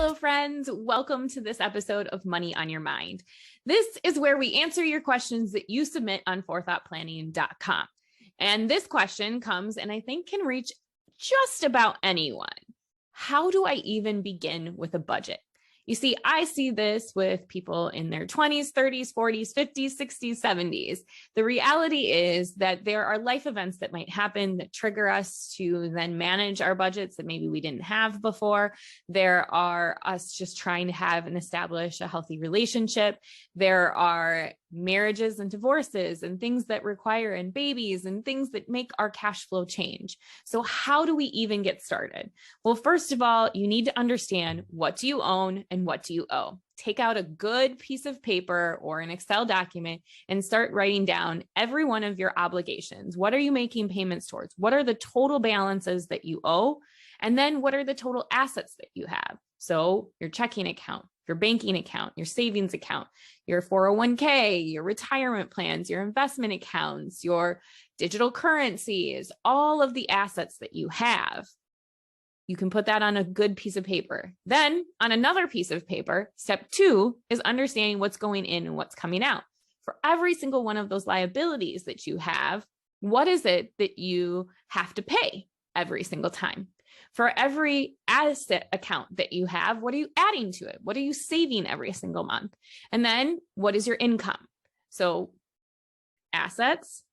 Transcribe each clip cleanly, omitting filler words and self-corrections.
Hello, friends. Welcome to this episode of Money on Your Mind. This is where we answer your questions that you submit on forethoughtplanning.com. And this question comes, and I think can reach just about anyone. How do I even begin with a budget? You see, I see this with people in their 20s, 30s, 40s, 50s, 60s, 70s. The reality is that there are life events that might happen that trigger us to then manage our budgets that maybe we didn't have before. There are us just trying to have and establish a healthy relationship. There are marriages and divorces and things that require and babies and things that make our cash flow change. So how do we even get started? Well, first of all, you need to understand, what do you own and what do you owe? Take out a good piece of paper or an Excel document and start writing down every one of your obligations. What are you making payments towards? What are the total balances that you owe? And then what are the total assets that you have? So your checking account, your banking account, your savings account, your 401k, your retirement plans, your investment accounts, your digital currencies, all of the assets that you have. You can put that on a good piece of paper. Then on another piece of paper, step 2 is understanding what's going in and what's coming out. For every single one of those liabilities that you have, what is it that you have to pay every single time? For every asset account that you have, what are you adding to it? What are you saving every single month? And then what is your income? So assets,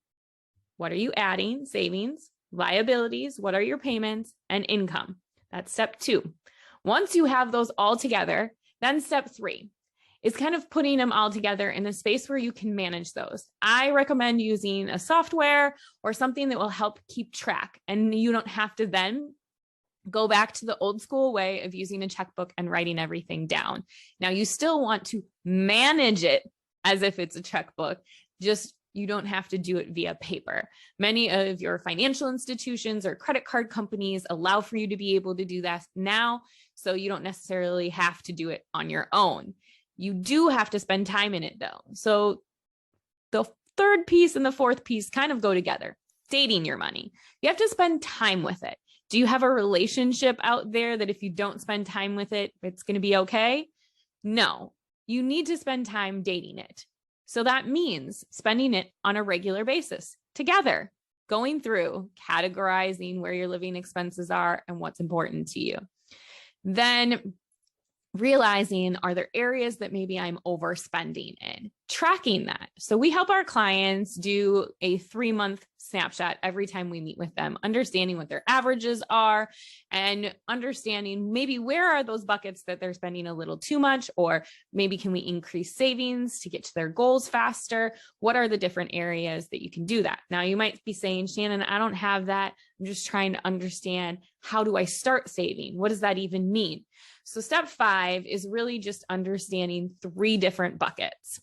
what are you adding? Savings, liabilities, what are your payments, and income. That's step 2. Once you have those all together, then step 3 is kind of putting them all together in a space where you can manage those. I recommend using a software or something that will help keep track, and you don't have to then go back to the old school way of using a checkbook and writing everything down. Now, you still want to manage it as if it's a checkbook, just you don't have to do it via paper. Many of your financial institutions or credit card companies allow for you to be able to do that now, so you don't necessarily have to do it on your own. You do have to spend time in it though. So the third piece and the fourth piece kind of go together. Dating your money. You have to spend time with it. Do you have a relationship out there that if you don't spend time with it, it's going to be okay? No, you need to spend time dating it. So that means spending it on a regular basis together, going through, categorizing where your living expenses are and what's important to you. Then realizing, are there areas that maybe I'm overspending in? Tracking that. So we help our clients do a 3-month snapshot every time we meet with them, understanding what their averages are and understanding maybe where are those buckets that they're spending a little too much, or maybe can we increase savings to get to their goals faster? What are the different areas that you can do that? Now you might be saying, Shannon, I don't have that. I'm just trying to understand, how do I start saving? What does that even mean? So step 5 is really just understanding 3 different buckets.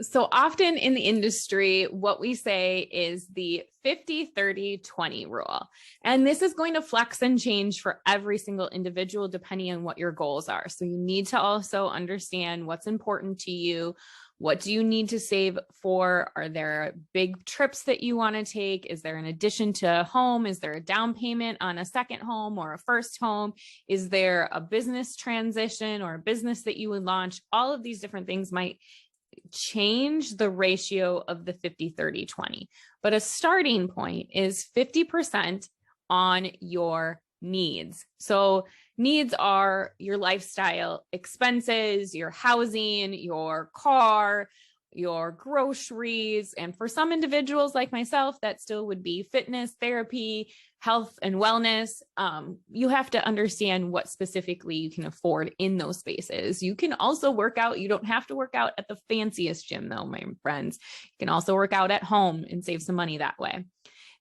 So often in the industry, what we say is the 50-30-20 rule. And this is going to flex and change for every single individual depending on what your goals are. So you need to also understand what's important to you. What do you need to save for? Are there big trips that you want to take? Is there an addition to a home? Is there a down payment on a second home or a first home? Is there a business transition or a business that you would launch? All of these different things might change the ratio of the 50-30-20. But a starting point is 50% on your needs. So needs are your lifestyle expenses, your housing, your car, your groceries. And for some individuals like myself, that still would be fitness, therapy, health, and wellness. You have to understand what specifically you can afford in those spaces. You can also work out. You don't have to work out at the fanciest gym though, my friends. You can also work out at home and save some money that way.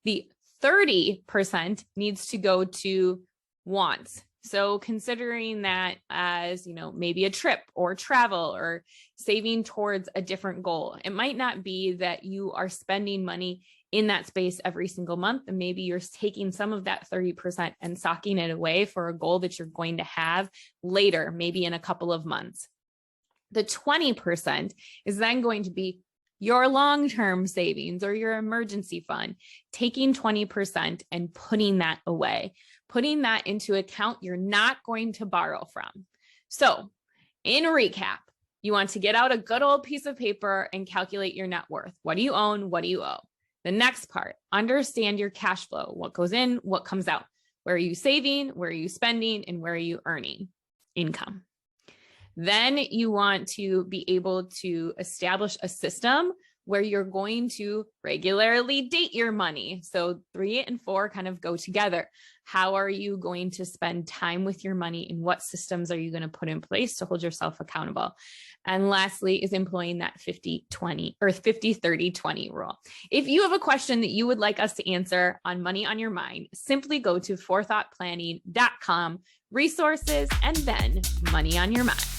The 30% needs to go to wants. So considering that as, maybe a trip or travel or saving towards a different goal. It might not be that you are spending money in that space every single month, and maybe you're taking some of that 30% and socking it away for a goal that you're going to have later, maybe in a couple of months. The 20% is then going to be your long-term savings or your emergency fund, taking 20% and putting that away, putting that into account you're not going to borrow from. So in recap, you want to get out a good old piece of paper and calculate your net worth. What do you own? What do you owe? The next part, understand your cash flow. What goes in, what comes out? Where are you saving? Where are you spending? And where are you earning income? Then you want to be able to establish a system where you're going to regularly date your money. So 3 and 4 kind of go together. How are you going to spend time with your money, and what systems are you going to put in place to hold yourself accountable? And lastly is employing that 50-20 or 50-30-20 rule. If you have a question that you would like us to answer on Money on Your Mind, simply go to forethoughtplanning.com, resources, and then Money on Your Mind.